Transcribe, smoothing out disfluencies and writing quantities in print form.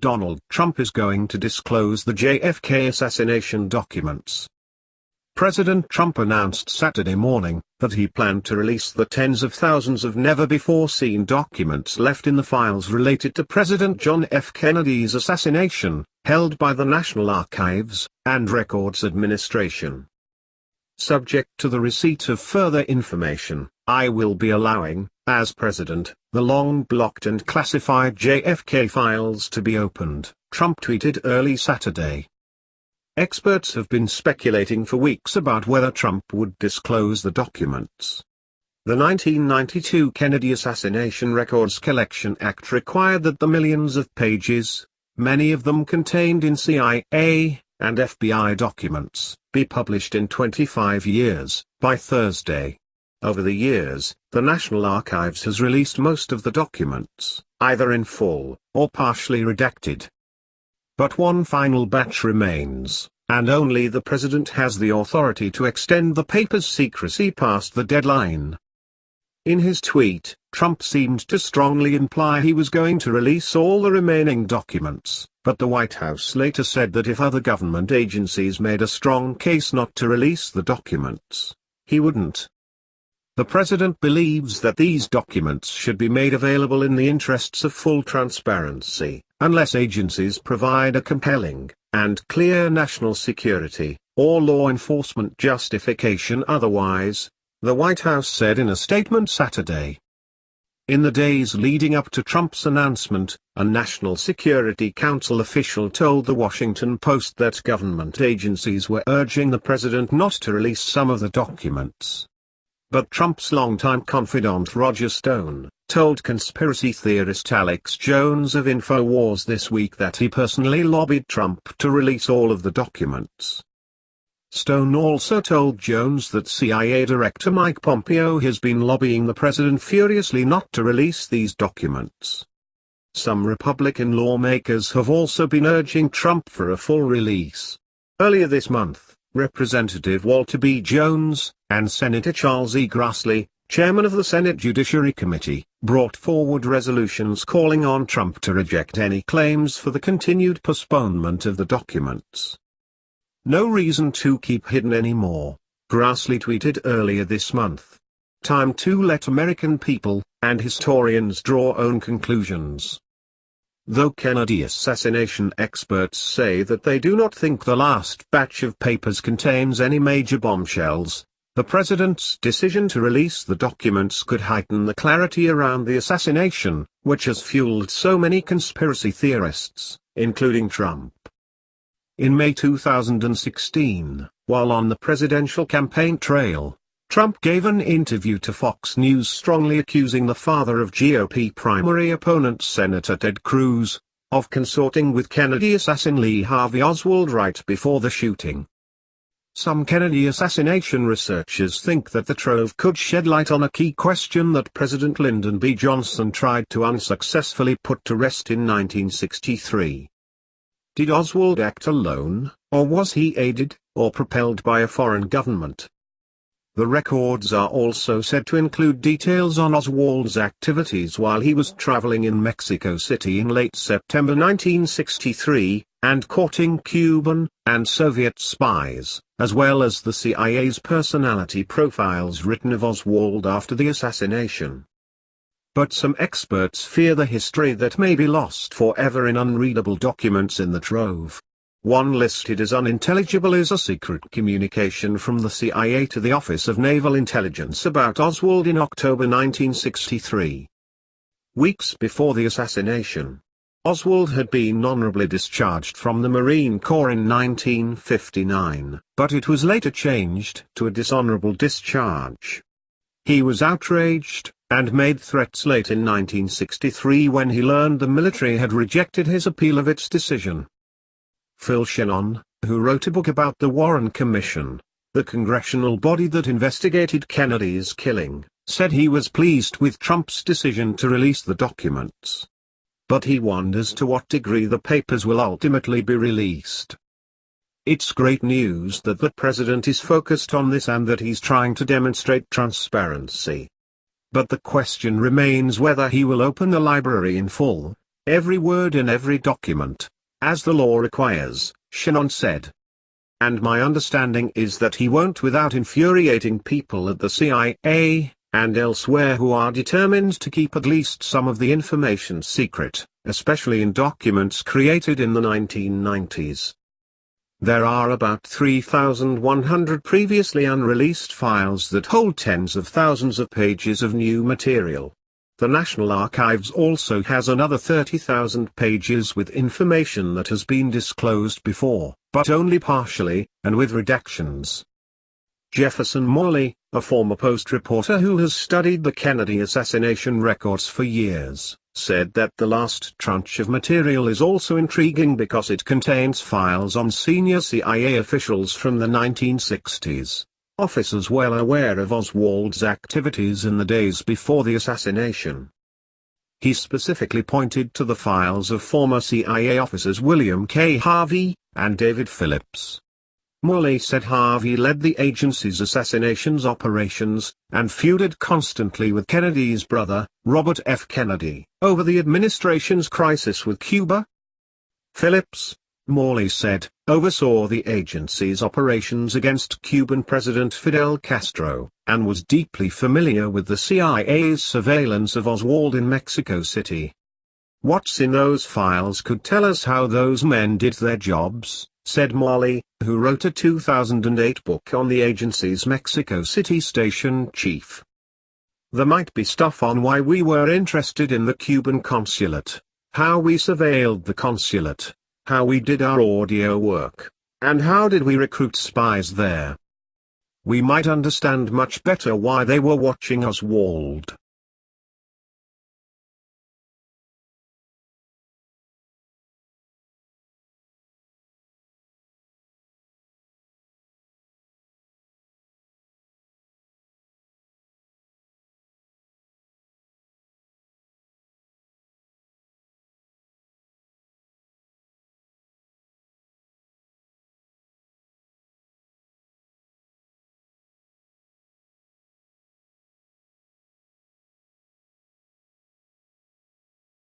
Donald Trump is going to disclose the JFK assassination documents. President Trump announced Saturday morning that he planned to release the tens of thousands of never-before-seen documents left in the files related to President John F. Kennedy's assassination, held by the National Archives and Records Administration. Subject to the receipt of further information, I will be allowing, as president, the long-blocked and classified JFK files to be opened, Trump tweeted early Saturday. Experts have been speculating for weeks about whether Trump would disclose the documents. The 1992 Kennedy Assassination Records Collection Act required that the millions of pages, many of them contained in CIA and FBI documents, be published in 25 years, by Thursday. Over the years, the National Archives has released most of the documents, either in full, or partially redacted. But one final batch remains, and only the president has the authority to extend the paper's secrecy past the deadline. In his tweet, Trump seemed to strongly imply he was going to release all the remaining documents, but the White House later said that if other government agencies made a strong case not to release the documents, he wouldn't. The president believes that these documents should be made available in the interests of full transparency, unless agencies provide a compelling and clear national security or law enforcement justification otherwise, the White House said in a statement Saturday. In the days leading up to Trump's announcement, a National Security Council official told The Washington Post that government agencies were urging the president not to release some of the documents. But Trump's longtime confidant Roger Stone told conspiracy theorist Alex Jones of InfoWars this week that he personally lobbied Trump to release all of the documents. Stone also told Jones that CIA Director Mike Pompeo has been lobbying the president furiously not to release these documents. Some Republican lawmakers have also been urging Trump for a full release. Earlier this month, Representative Walter B. Jones and Senator Charles E. Grassley, chairman of the Senate Judiciary Committee, brought forward resolutions calling on Trump to reject any claims for the continued postponement of the documents. No reason to keep hidden anymore, Grassley tweeted earlier this month. Time to let American people and historians draw own conclusions. Though Kennedy assassination experts say that they do not think the last batch of papers contains any major bombshells, the president's decision to release the documents could heighten the clarity around the assassination, which has fueled so many conspiracy theorists, including Trump. In May 2016, while on the presidential campaign trail, Trump gave an interview to Fox News strongly accusing the father of GOP primary opponent Senator Ted Cruz of consorting with Kennedy assassin Lee Harvey Oswald right before the shooting. Some Kennedy assassination researchers think that the trove could shed light on a key question that President Lyndon B. Johnson tried to unsuccessfully put to rest in 1963. Did Oswald act alone, or was he aided or propelled by a foreign government? The records are also said to include details on Oswald's activities while he was traveling in Mexico City in late September 1963, and courting Cuban and Soviet spies, as well as the CIA's personality profiles written of Oswald after the assassination. But some experts fear the history that may be lost forever in unreadable documents in the trove. One listed as unintelligible is a secret communication from the CIA to the Office of Naval Intelligence about Oswald in October 1963. Weeks before the assassination, Oswald had been honorably discharged from the Marine Corps in 1959, but it was later changed to a dishonorable discharge. He was outraged, and made threats late in 1963 when he learned the military had rejected his appeal of its decision. Phil Shannon, who wrote a book about the Warren Commission, the congressional body that investigated Kennedy's killing, said he was pleased with Trump's decision to release the documents. But he wonders to what degree the papers will ultimately be released. It's great news that the president is focused on this and that he's trying to demonstrate transparency. But the question remains whether he will open the library in full, Every word in every document, as the law requires, Shannon said. And my understanding is that he won't without infuriating people at the CIA, and elsewhere who are determined to keep at least some of the information secret, especially in documents created in the 1990s. There are about 3,100 previously unreleased files that hold tens of thousands of pages of new material. The National Archives also has another 30,000 pages with information that has been disclosed before, but only partially, and with redactions. Jefferson Morley, a former Post reporter who has studied the Kennedy assassination records for years, said that the last tranche of material is also intriguing because it contains files on senior CIA officials from the 1960s. Officers well aware of Oswald's activities in the days before the assassination. He specifically pointed to the files of former CIA officers William K. Harvey and David Phillips. Morley said Harvey led the agency's assassinations operations, and feuded constantly with Kennedy's brother, Robert F. Kennedy, over the administration's crisis with Cuba. Phillips, Morley said, oversaw the agency's operations against Cuban President Fidel Castro, and was deeply familiar with the CIA's surveillance of Oswald in Mexico City. What's in those files could tell us how those men did their jobs, said Morley, who wrote a 2008 book on the agency's Mexico City station chief. There might be stuff on why we were interested in the Cuban consulate, how we surveilled the consulate, how we did our audio work, and how did we recruit spies there. We might understand much better why they were watching Oswald.